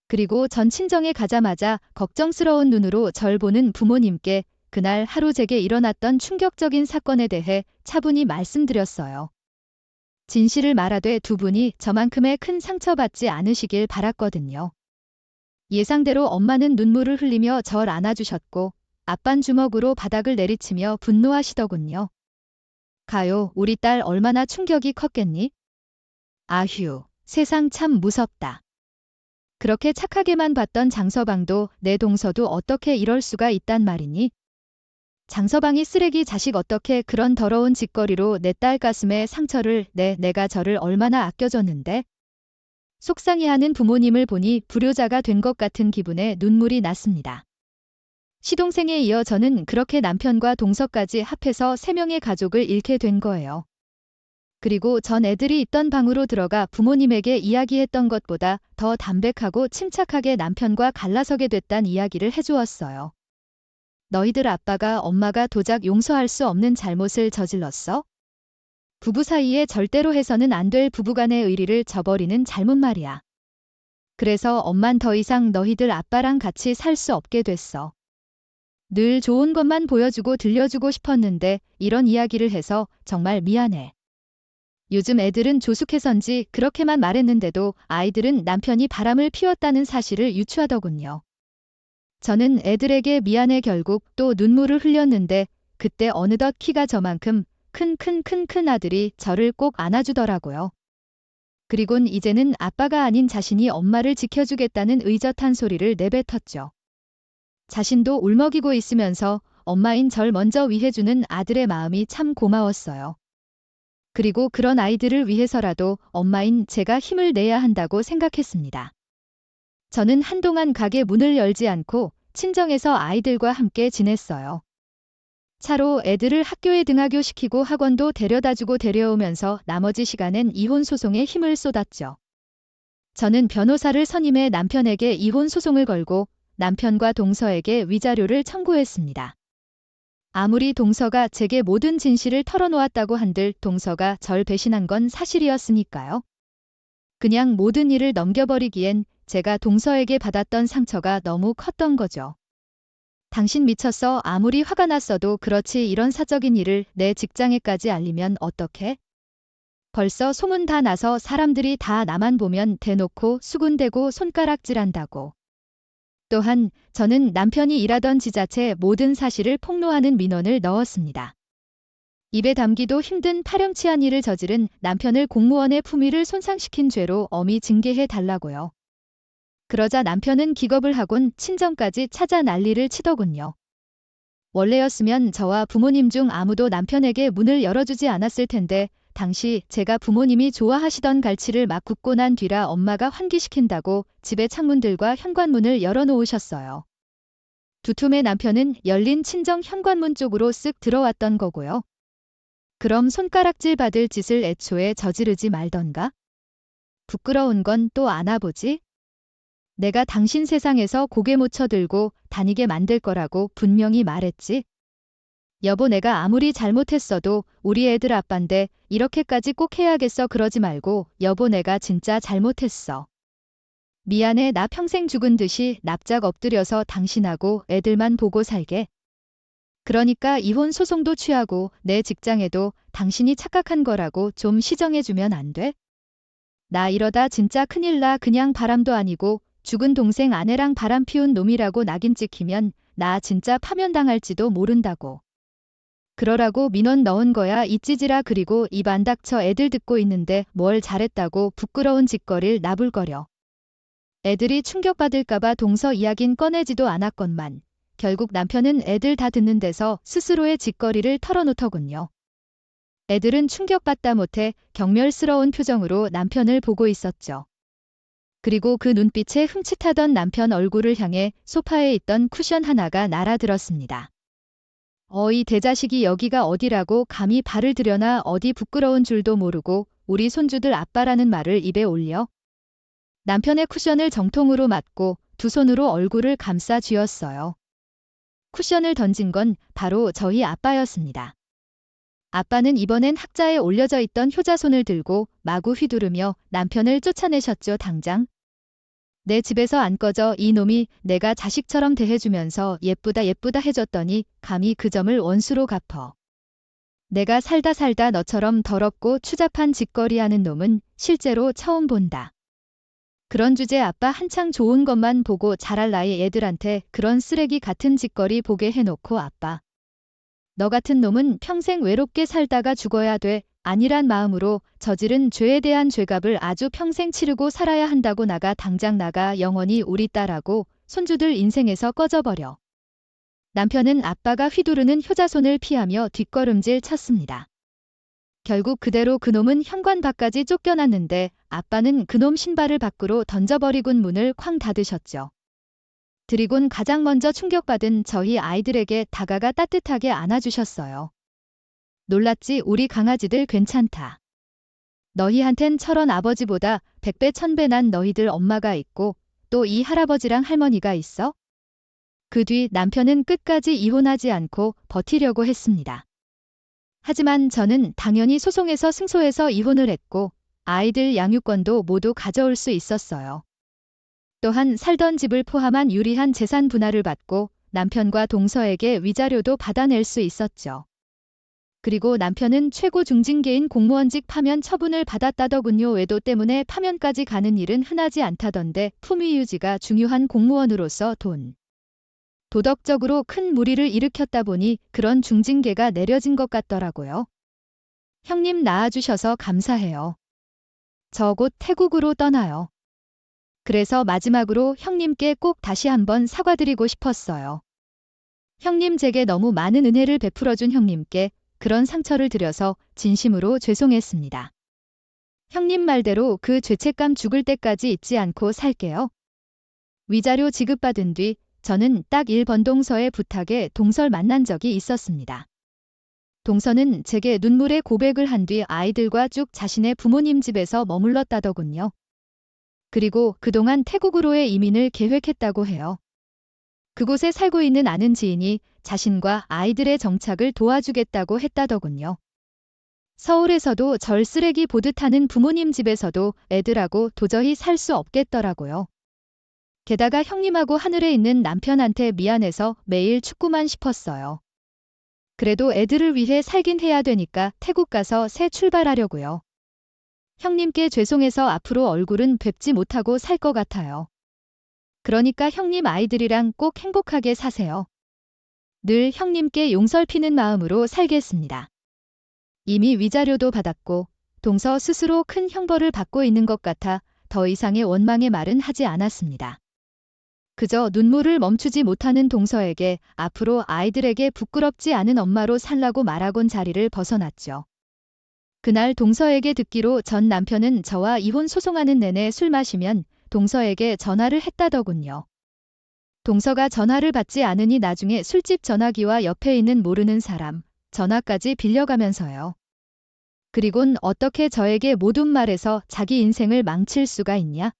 그리고 전 친정에 가자마자 걱정스러운 눈으로 절 보는 부모님께 그날 하루 제게 일어났던 충격적인 사건에 대해 차분히 말씀드렸어요. 진실을 말하되 두 분이 저만큼의 큰 상처받지 않으시길 바랐거든요. 예상대로 엄마는 눈물을 흘리며 절 안아주셨고 아빤 주먹으로 바닥을 내리치며 분노하시더군요. 가요, 우리 딸 얼마나 충격이 컸겠니? 아휴, 세상 참 무섭다. 그렇게 착하게만 봤던 장서방도 내 동서도 어떻게 이럴 수가 있단 말이니? 장서방이 쓰레기 자식 어떻게 그런 더러운 짓거리로 내 딸 가슴에 상처를 내가 저를 얼마나 아껴줬는데? 속상해하는 부모님을 보니 불효자가 된 것 같은 기분에 눈물이 났습니다. 시동생에 이어 저는 그렇게 남편과 동서까지 합해서 3명의 가족을 잃게 된 거예요. 그리고 전 애들이 있던 방으로 들어가 부모님에게 이야기했던 것보다 더 담백하고 침착하게 남편과 갈라서게 됐단 이야기를 해주었어요. 너희들 아빠가 엄마가 도작 용서할 수 없는 잘못을 저질렀어? 부부 사이에 절대로 해서는 안 될 부부간의 의리를 저버리는 잘못 말이야. 그래서 엄만 더 이상 너희들 아빠랑 같이 살 수 없게 됐어. 늘 좋은 것만 보여주고 들려주고 싶었는데 이런 이야기를 해서 정말 미안해. 요즘 애들은 조숙해선지 그렇게만 말했는데도 아이들은 남편이 바람을 피웠다는 사실을 유추하더군요. 저는 애들에게 미안해 결국 또 눈물을 흘렸는데 그때 어느덧 키가 저만큼 큰 아들이 저를 꼭 안아주더라고요. 그리곤 이제는 아빠가 아닌 자신이 엄마를 지켜주겠다는 의젓한 소리를 내뱉었죠. 자신도 울먹이고 있으면서 엄마인 절 먼저 위해주는 아들의 마음이 참 고마웠어요. 그리고 그런 아이들을 위해서라도 엄마인 제가 힘을 내야 한다고 생각했습니다. 저는 한동안 가게 문을 열지 않고 친정에서 아이들과 함께 지냈어요. 차로 애들을 학교에 등하교시키고 학원도 데려다주고 데려오면서 나머지 시간엔 이혼 소송에 힘을 쏟았죠. 저는 변호사를 선임해 남편에게 이혼 소송을 걸고 남편과 동서에게 위자료를 청구했습니다. 아무리 동서가 제게 모든 진실을 털어놓았다고 한들 동서가 절 배신한 건 사실이었으니까요. 그냥 모든 일을 넘겨버리기엔 제가 동서에게 받았던 상처가 너무 컸던 거죠. 당신 미쳤어. 아무리 화가 났어도 그렇지 이런 사적인 일을 내 직장에까지 알리면 어떡해? 벌써 소문 다 나서 사람들이 다 나만 보면 대놓고 수군대고 손가락질한다고. 또한 저는 남편이 일하던 지자체 모든 사실을 폭로하는 민원을 넣었습니다. 입에 담기도 힘든 파렴치한 일을 저지른 남편을 공무원의 품위를 손상시킨 죄로 엄히 징계해 달라고요. 그러자 남편은 기겁을 하곤 친정까지 찾아 난리를 치더군요. 원래였으면 저와 부모님 중 아무도 남편에게 문을 열어주지 않았을 텐데 당시 제가 부모님이 좋아하시던 갈치를 막 굽고 난 뒤라 엄마가 환기시킨다고 집의 창문들과 현관문을 열어놓으셨어요. 두툼의 남편은 열린 친정 현관문 쪽으로 쓱 들어왔던 거고요. 그럼 손가락질 받을 짓을 애초에 저지르지 말던가? 부끄러운 건 또 안아보지? 내가 당신 세상에서 고개 못 쳐들고 다니게 만들 거라고 분명히 말했지. 여보, 내가 아무리 잘못했어도 우리 애들 아빠인데 이렇게까지 꼭 해야겠어. 그러지 말고. 여보, 내가 진짜 잘못했어. 미안해. 나 평생 죽은 듯이 납작 엎드려서 당신하고 애들만 보고 살게. 그러니까 이혼 소송도 취하고 내 직장에도 당신이 착각한 거라고 좀 시정해주면 안 돼? 나 이러다 진짜 큰일 나. 그냥 바람도 아니고 죽은 동생 아내랑 바람 피운 놈이라고 낙인 찍히면 나 진짜 파면당할지도 모른다고. 그러라고 민원 넣은 거야. 이찌지라. 그리고 입 안 닥쳐. 애들 듣고 있는데 뭘 잘했다고 부끄러운 짓거릴 나불거려. 애들이 충격받을까봐 동서 이야긴 꺼내지도 않았건만 결국 남편은 애들 다 듣는 데서 스스로의 짓거리를 털어놓더군요. 애들은 충격받다 못해 경멸스러운 표정으로 남편을 보고 있었죠. 그리고 그 눈빛에 흠칫하던 남편 얼굴을 향해 소파에 있던 쿠션 하나가 날아들었습니다. 이 대자식이 여기가 어디라고 감히 발을 들여나. 어디 부끄러운 줄도 모르고 우리 손주들 아빠라는 말을 입에 올려. 남편의 쿠션을 정통으로 맞고 두 손으로 얼굴을 감싸 쥐었어요. 쿠션을 던진 건 바로 저희 아빠였습니다. 아빠는 이번엔 학자에 올려져 있던 효자손을 들고 마구 휘두르며 남편을 쫓아내셨죠. 당장. 내 집에서 안 꺼져. 이놈이. 내가 자식처럼 대해주면서 예쁘다 예쁘다 해줬더니 감히 그 점을 원수로 갚어. 내가 살다 너처럼 더럽고 추잡한 짓거리하는 놈은 실제로 처음 본다. 그런 주제 아빠 한창 좋은 것만 보고 자랄 나이 애들한테 그런 쓰레기 같은 짓거리 보게 해놓고 아빠. 너 같은 놈은 평생 외롭게 살다가 죽어야 돼. 아니란 마음으로 저지른 죄에 대한 죄값을 아주 평생 치르고 살아야 한다고. 나가. 당장 나가. 영원히 우리 딸하고 손주들 인생에서 꺼져버려. 남편은 아빠가 휘두르는 효자손을 피하며 뒷걸음질 쳤습니다. 결국 그대로 그놈은 현관 밖까지 쫓겨났는데 아빠는 그놈 신발을 밖으로 던져버리곤 문을 쾅 닫으셨죠. 그리곤 가장 먼저 충격받은 저희 아이들에게 다가가 따뜻하게 안아주셨어요. 놀랐지? 우리 강아지들 괜찮다. 너희한텐 철원 아버지보다 100배 1000배 난 너희들 엄마가 있고 또 이 할아버지랑 할머니가 있어? 그 뒤 남편은 끝까지 이혼하지 않고 버티려고 했습니다. 하지만 저는 당연히 소송에서 승소해서 이혼을 했고 아이들 양육권도 모두 가져올 수 있었어요. 또한 살던 집을 포함한 유리한 재산 분할을 받고 남편과 동서에게 위자료도 받아낼 수 있었죠. 그리고 남편은 최고 중징계인 공무원직 파면 처분을 받았다더군요. 외도 때문에 파면까지 가는 일은 흔하지 않다던데 품위 유지가 중요한 공무원으로서 도덕적으로 큰 무리를 일으켰다 보니 그런 중징계가 내려진 것 같더라고요. 형님 낳아주셔서 감사해요. 저 곧 태국으로 떠나요. 그래서 마지막으로 형님께 꼭 다시 한번 사과드리고 싶었어요. 형님, 제게 너무 많은 은혜를 베풀어준 형님께 그런 상처를 드려서 진심으로 죄송했습니다. 형님 말대로 그 죄책감 죽을 때까지 잊지 않고 살게요. 위자료 지급받은 뒤 저는 딱 1번 동서의 부탁에 동서를 만난 적이 있었습니다. 동서는 제게 눈물의 고백을 한 뒤 아이들과 쭉 자신의 부모님 집에서 머물렀다더군요. 그리고 그동안 태국으로의 이민을 계획했다고 해요. 그곳에 살고 있는 아는 지인이 자신과 아이들의 정착을 도와주겠다고 했다더군요. 서울에서도 절 쓰레기 보듯 하는 부모님 집에서도 애들하고 도저히 살 수 없겠더라고요. 게다가 형님하고 하늘에 있는 남편한테 미안해서 매일 축구만 싶었어요. 그래도 애들을 위해 살긴 해야 되니까 태국 가서 새 출발하려고요. 형님께 죄송해서 앞으로 얼굴은 뵙지 못하고 살 것 같아요. 그러니까 형님 아이들이랑 꼭 행복하게 사세요. 늘 형님께 용설피는 마음으로 살겠습니다. 이미 위자료도 받았고 동서 스스로 큰 형벌을 받고 있는 것 같아 더 이상의 원망의 말은 하지 않았습니다. 그저 눈물을 멈추지 못하는 동서에게 앞으로 아이들에게 부끄럽지 않은 엄마로 살라고 말하곤 자리를 벗어났죠. 그날 동서에게 듣기로 전 남편은 저와 이혼 소송하는 내내 술 마시면 동서에게 전화를 했다더군요. 동서가 전화를 받지 않으니 나중에 술집 전화기와 옆에 있는 모르는 사람 전화까지 빌려가면서요. 그리곤 어떻게 저에게 모든 말해서 자기 인생을 망칠 수가 있냐?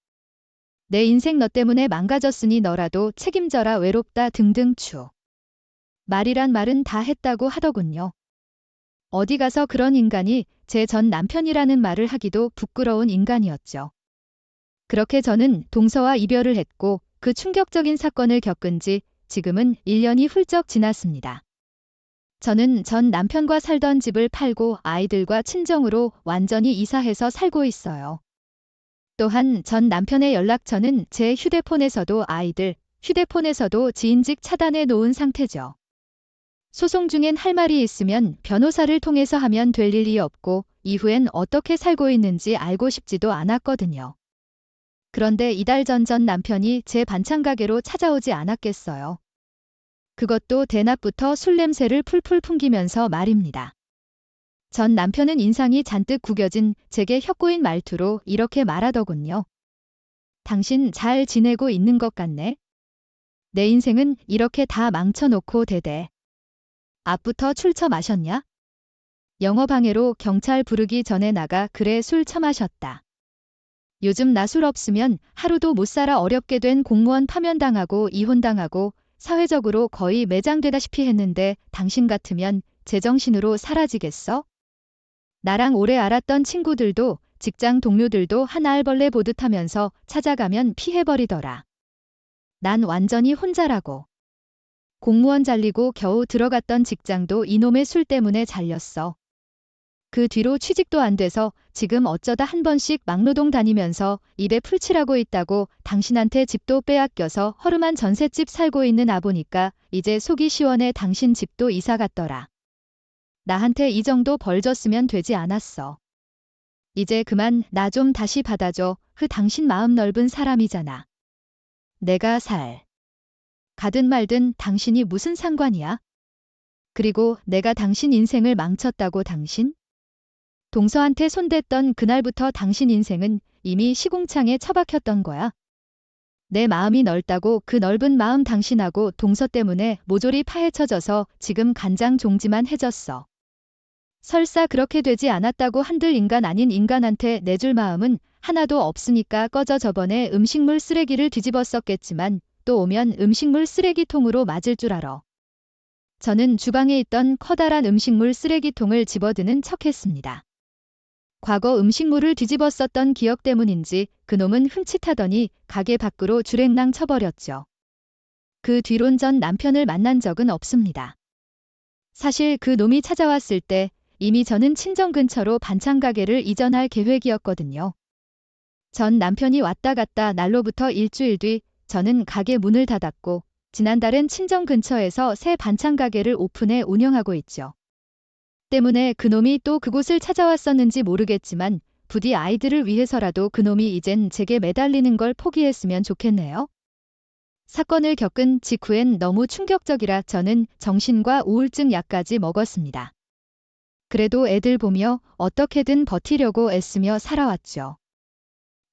내 인생 너 때문에 망가졌으니 너라도 책임져라 외롭다 등등 추. 말이란 말은 다 했다고 하더군요. 어디 가서 그런 인간이 제 전 남편이라는 말을 하기도 부끄러운 인간이었죠. 그렇게 저는 동서와 이별을 했고 그 충격적인 사건을 겪은 지 지금은 1년이 훌쩍 지났습니다. 저는 전 남편과 살던 집을 팔고 아이들과 친정으로 완전히 이사해서 살고 있어요. 또한 전 남편의 연락처는 제 휴대폰에서도 아이들 휴대폰에서도 지인직 차단해 놓은 상태죠. 소송 중엔 할 말이 있으면 변호사를 통해서 하면 될 일이 없고 이후엔 어떻게 살고 있는지 알고 싶지도 않았거든요. 그런데 이달 전 남편이 제 반찬 가게로 찾아오지 않았겠어요. 그것도 대낮부터 술 냄새를 풀풀 풍기면서 말입니다. 전 남편은 인상이 잔뜩 구겨진 제게 혀꼬인 말투로 이렇게 말하더군요. 당신 잘 지내고 있는 것 같네. 내 인생은 이렇게 다 망쳐놓고 대대. 앞부터 출처 마셨냐? 영어방해로 경찰 부르기 전에 나가 그래 술 처마셨다. 요즘 나 술 없으면 하루도 못 살아 어렵게 된 공무원 파면당하고 이혼당하고 사회적으로 거의 매장되다시피 했는데 당신 같으면 제정신으로 사라지겠어? 나랑 오래 알았던 친구들도 직장 동료들도 한 알벌레 보듯 하면서 찾아가면 피해버리더라. 난 완전히 혼자라고. 공무원 잘리고 겨우 들어갔던 직장도 이놈의 술 때문에 잘렸어. 그 뒤로 취직도 안 돼서 지금 어쩌다 한 번씩 막노동 다니면서 입에 풀칠하고 있다고 당신한테 집도 빼앗겨서 허름한 전셋집 살고 있는 아보니까 이제 속이 시원해 당신 집도 이사 갔더라. 나한테 이 정도 벌 줬으면 되지 않았어. 이제 그만 나 좀 다시 받아줘. 당신 마음 넓은 사람이잖아. 내가 가든 말든 당신이 무슨 상관이야? 그리고 내가 당신 인생을 망쳤다고 당신? 동서한테 손댔던 그날부터 당신 인생은 이미 시궁창에 처박혔던 거야. 내 마음이 넓다고 그 넓은 마음 당신하고 동서 때문에 모조리 파헤쳐져서 지금 간장 종지만 해졌어. 설사 그렇게 되지 않았다고 한들 인간 아닌 인간한테 내줄 마음은 하나도 없으니까 꺼져. 저번에 음식물 쓰레기를 뒤집었었겠지만 또 오면 음식물 쓰레기통으로 맞을 줄 알아. 저는 주방에 있던 커다란 음식물 쓰레기통을 집어드는 척했습니다. 과거 음식물을 뒤집었었던 기억 때문인지 그놈은 흠칫하더니 가게 밖으로 주랭랑 쳐버렸죠. 그 뒤론 전 남편을 만난 적은 없습니다. 사실 그 놈이 찾아왔을 때 이미 저는 친정 근처로 반찬 가게를 이전할 계획이었거든요. 전 남편이 왔다 갔다 날로부터 일주일 뒤 저는 가게 문을 닫았고 지난달엔 친정 근처에서 새 반찬 가게를 오픈해 운영하고 있죠. 때문에 그놈이 또 그곳을 찾아왔었는지 모르겠지만 부디 아이들을 위해서라도 그놈이 이젠 제게 매달리는 걸 포기했으면 좋겠네요. 사건을 겪은 직후엔 너무 충격적이라 저는 정신과 우울증 약까지 먹었습니다. 그래도 애들 보며 어떻게든 버티려고 애쓰며 살아왔죠.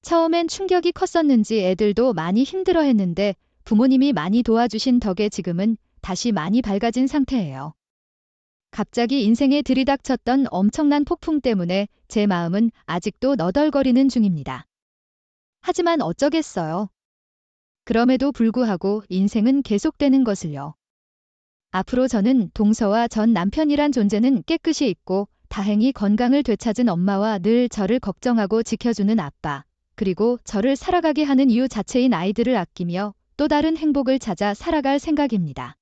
처음엔 충격이 컸었는지 애들도 많이 힘들어했는데 부모님이 많이 도와주신 덕에 지금은 다시 많이 밝아진 상태예요. 갑자기 인생에 들이닥쳤던 엄청난 폭풍 때문에 제 마음은 아직도 너덜거리는 중입니다. 하지만 어쩌겠어요. 그럼에도 불구하고 인생은 계속되는 것을요. 앞으로 저는 동서와 전 남편이란 존재는 깨끗이 잊고 다행히 건강을 되찾은 엄마와 늘 저를 걱정하고 지켜주는 아빠, 그리고 저를 살아가게 하는 이유 자체인 아이들을 아끼며 또 다른 행복을 찾아 살아갈 생각입니다.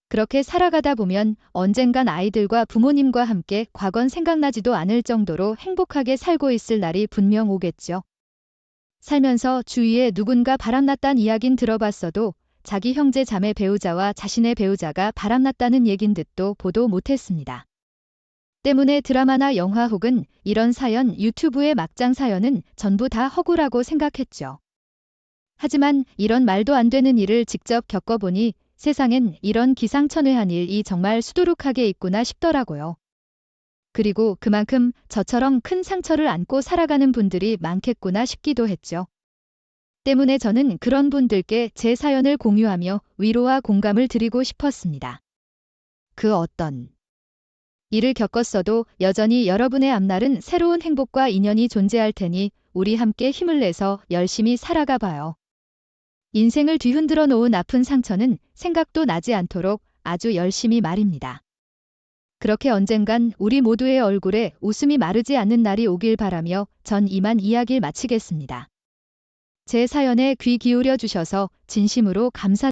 그렇게 살아가다 보면 언젠간 아이들과 부모님과 함께 과거는 생각나지도 않을 정도로 행복하게 살고 있을 날이 분명 오겠죠. 살면서 주위에 누군가 바람났단 이야긴 들어봤어도 자기 형제 자매 배우자와 자신의 배우자가 바람났다는 얘긴 듣도 보도 못했습니다. 때문에 드라마나 영화 혹은 이런 사연, 유튜브의 막장 사연은 전부 다 허구라고 생각했죠. 하지만 이런 말도 안 되는 일을 직접 겪어보니 세상엔 이런 기상천외한 일이 정말 수두룩하게 있구나 싶더라고요. 그리고 그만큼 저처럼 큰 상처를 안고 살아가는 분들이 많겠구나 싶기도 했죠. 때문에 저는 그런 분들께 제 사연을 공유하며 위로와 공감을 드리고 싶었습니다. 그 어떤 일을 겪었어도 여전히 여러분의 앞날은 새로운 행복과 인연이 존재할 테니 우리 함께 힘을 내서 열심히 살아가 봐요. 인생을 뒤흔들어 놓은 아픈 상처는 생각도 나지 않도록 아주 열심히 말입니다. 그렇게 언젠간 우리 모두의 얼굴에 웃음이 마르지 않는 날이 오길 바라며 전 이만 이야기를 마치겠습니다. 제 사연에 귀 기울여 주셔서 진심으로 감사드립니다.